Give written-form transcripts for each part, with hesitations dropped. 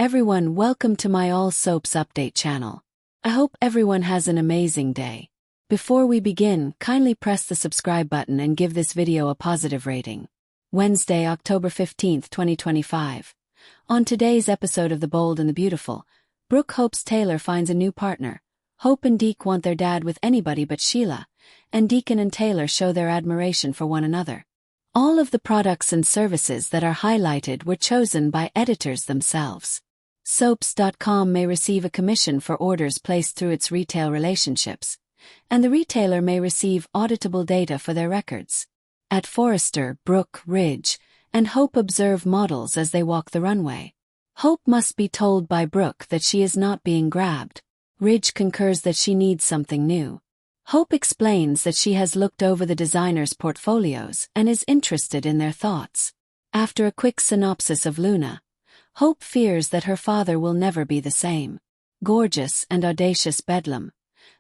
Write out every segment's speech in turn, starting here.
everyone, welcome to my All Soaps Update channel. I hope everyone has an amazing day. Before we begin, kindly press the subscribe button and give this video a positive rating. Wednesday, October 15th, 2025. On today's episode of The Bold and the Beautiful, Brooke hopes Taylor finds a new partner. Hope and Deke want their dad with anybody but Sheila, and Deacon and Taylor show their admiration for one another. All of the products and services that are highlighted were chosen by editors themselves. Soaps.com may receive a commission for orders placed through its retail relationships, and the retailer may receive auditable data for their records. At Forrester, Brooke, Ridge, and Hope observe models as they walk the runway. Hope must be told by Brooke that she is not being grabbed. Ridge concurs that she needs something new. Hope explains that she has looked over the designers' portfolios and is interested in their thoughts. After a quick synopsis of Luna, Hope fears that her father will never be the same. Gorgeous and audacious bedlam,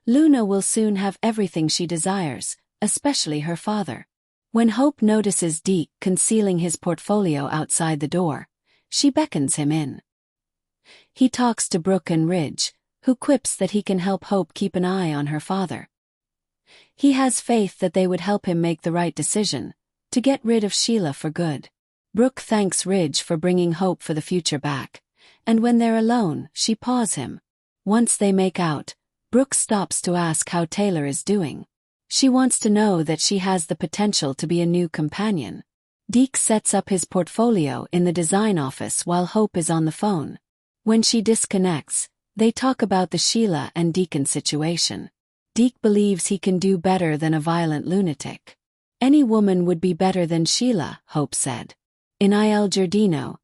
Luna will soon have everything she desires, especially her father. When Hope notices Deke concealing his portfolio outside the door, she beckons him in. He talks to Brooke and Ridge, who quips that he can help Hope keep an eye on her father. He has faith that they would help him make the right decision, to get rid of Sheila for good. Brooke thanks Ridge for bringing hope for the future back, and when they're alone, she paws him. Once they make out, Brooke stops to ask how Taylor is doing. She wants to know that she has the potential to be a new companion. Deke sets up his portfolio in the design office while Hope is on the phone. When she disconnects, they talk about the Sheila and Deacon situation. Deke believes he can do better than a violent lunatic. Any woman would be better than Sheila, Hope said. In Il Giardino,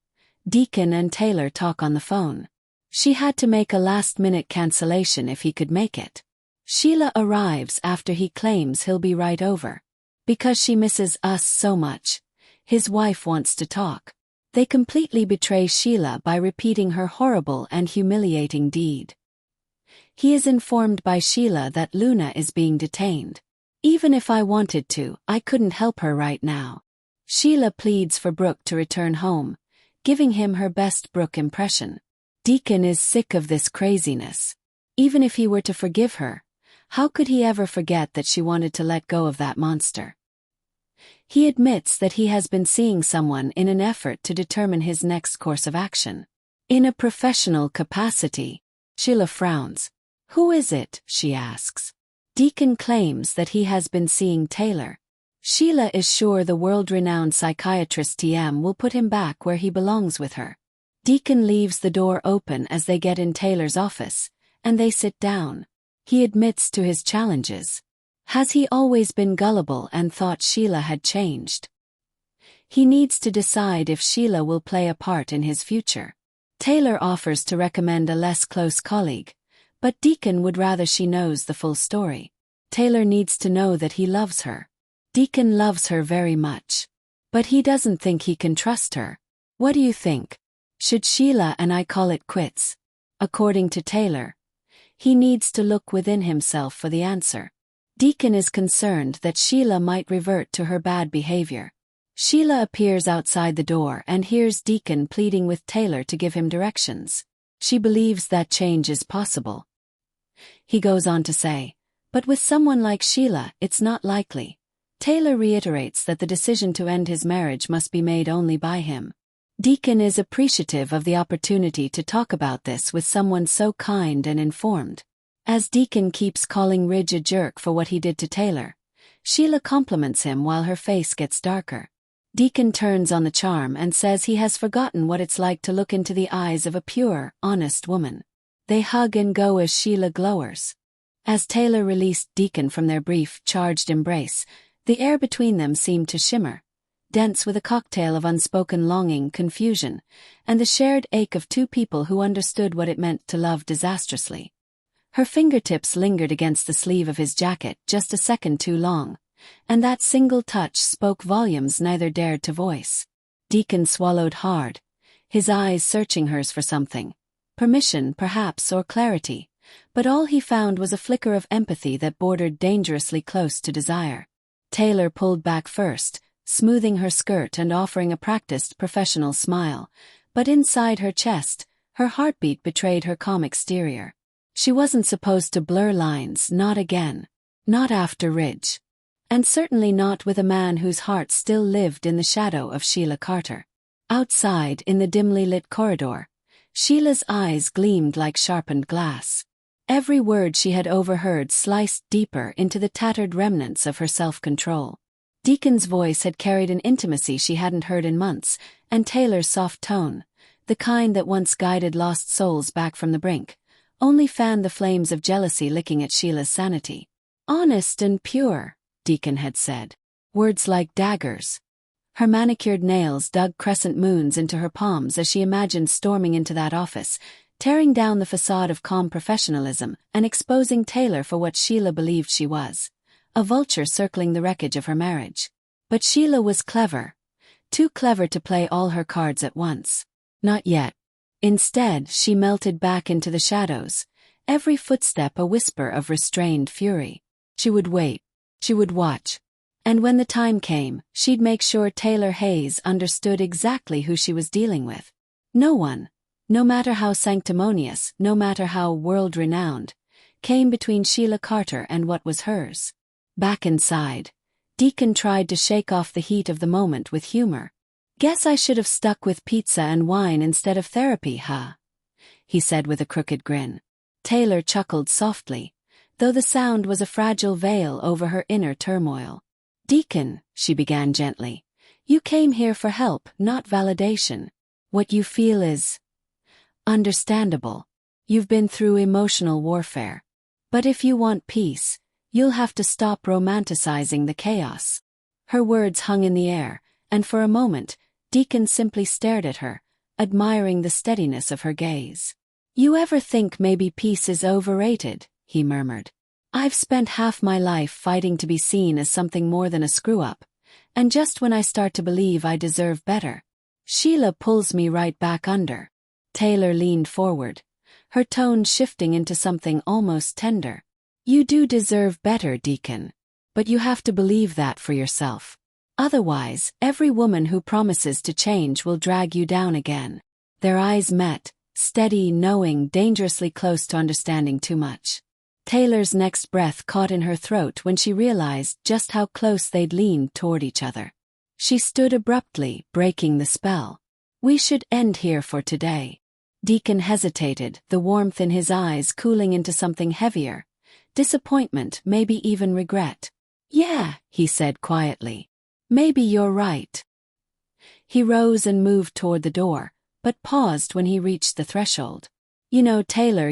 Deacon and Taylor talk on the phone. She had to make a last-minute cancellation if he could make it. Sheila arrives after he claims he'll be right over. Because she misses us so much, his wife wants to talk. They completely betray Sheila by repeating her horrible and humiliating deed. He is informed by Sheila that Luna is being detained. Even if I wanted to, I couldn't help her right now. Sheila pleads for Brooke to return home, giving him her best Brooke impression. Deacon is sick of this craziness. Even if he were to forgive her, how could he ever forget that she wanted to let go of that monster? He admits that he has been seeing someone in an effort to determine his next course of action. In a professional capacity, Sheila frowns. Who is it? She asks. Deacon claims that he has been seeing Taylor. Sheila is sure the world-renowned psychiatrist TM will put him back where he belongs with her. Deacon leaves the door open as they get in Taylor's office, and they sit down. He admits to his challenges. Has he always been gullible and thought Sheila had changed? He needs to decide if Sheila will play a part in his future. Taylor offers to recommend a less close colleague, but Deacon would rather she knows the full story. Taylor needs to know that he loves her. Deacon loves her very much. But he doesn't think he can trust her. What do you think? Should Sheila and I call it quits? According to Taylor, he needs to look within himself for the answer. Deacon is concerned that Sheila might revert to her bad behavior. Sheila appears outside the door and hears Deacon pleading with Taylor to give him directions. She believes that change is possible. He goes on to say, but with someone like Sheila, it's not likely. Taylor reiterates that the decision to end his marriage must be made only by him. Deacon is appreciative of the opportunity to talk about this with someone so kind and informed. As Deacon keeps calling Ridge a jerk for what he did to Taylor, Sheila compliments him while her face gets darker. Deacon turns on the charm and says he has forgotten what it's like to look into the eyes of a pure, honest woman. They hug and go as Sheila glowers. As Taylor released Deacon from their brief, charged embrace, the air between them seemed to shimmer, dense with a cocktail of unspoken longing, confusion, and the shared ache of two people who understood what it meant to love disastrously. Her fingertips lingered against the sleeve of his jacket just a second too long, and that single touch spoke volumes neither dared to voice. Deacon swallowed hard, his eyes searching hers for something. Permission, perhaps, or clarity, but all he found was a flicker of empathy that bordered dangerously close to desire. Taylor pulled back first, smoothing her skirt and offering a practiced professional smile, but inside her chest, Her heartbeat betrayed her calm exterior. She wasn't supposed to blur lines, not again. Not after Ridge. And certainly not with a man whose heart still lived in the shadow of Sheila Carter. Outside, in the dimly lit corridor, Sheila's eyes gleamed like sharpened glass. Every word she had overheard sliced deeper into the tattered remnants of her self-control. Deacon's voice had carried an intimacy she hadn't heard in months, and Taylor's soft tone, the kind that once guided lost souls back from the brink, only fanned the flames of jealousy licking at Sheila's sanity. Honest and pure, Deacon had said. Words like daggers. Her manicured nails dug crescent moons into her palms as she imagined storming into that office, tearing down the facade of calm professionalism and exposing Taylor for what Sheila believed she was, a vulture circling the wreckage of her marriage. But Sheila was clever. Too clever to play all her cards at once. Not yet. Instead, she melted back into the shadows, every footstep a whisper of restrained fury. She would wait. She would watch. And when the time came, she'd make sure Taylor Hayes understood exactly who she was dealing with. No one, no matter how sanctimonious, no matter how world-renowned, came between Sheila Carter and what was hers. Back inside, Deacon tried to shake off the heat of the moment with humor. "Guess I should have stuck with pizza and wine instead of therapy, huh?" he said with a crooked grin. Taylor chuckled softly, though the sound was a fragile veil over her inner turmoil. "Deacon," she began gently, "you came here for help, not validation. What you feel is understandable. You've been through emotional warfare. But if you want peace, you'll have to stop romanticizing the chaos." Her words hung in the air, and for a moment, Deacon simply stared at her, admiring the steadiness of her gaze. "You ever think maybe peace is overrated?" he murmured. "I've spent half my life fighting to be seen as something more than a screw-up, and just when I start to believe I deserve better, Sheila pulls me right back under." Taylor leaned forward, her tone shifting into something almost tender. "You do deserve better, Deacon. But you have to believe that for yourself. Otherwise, every woman who promises to change will drag you down again." Their eyes met, steady, knowing, dangerously close to understanding too much. Taylor's next breath caught in her throat when she realized just how close they'd leaned toward each other. She stood abruptly, breaking the spell. "We should end here for today." Deacon hesitated, the warmth in his eyes cooling into something heavier. Disappointment, maybe even regret. "Yeah," he said quietly. "Maybe you're right." He rose and moved toward the door, but paused when he reached the threshold. "You know, Taylor,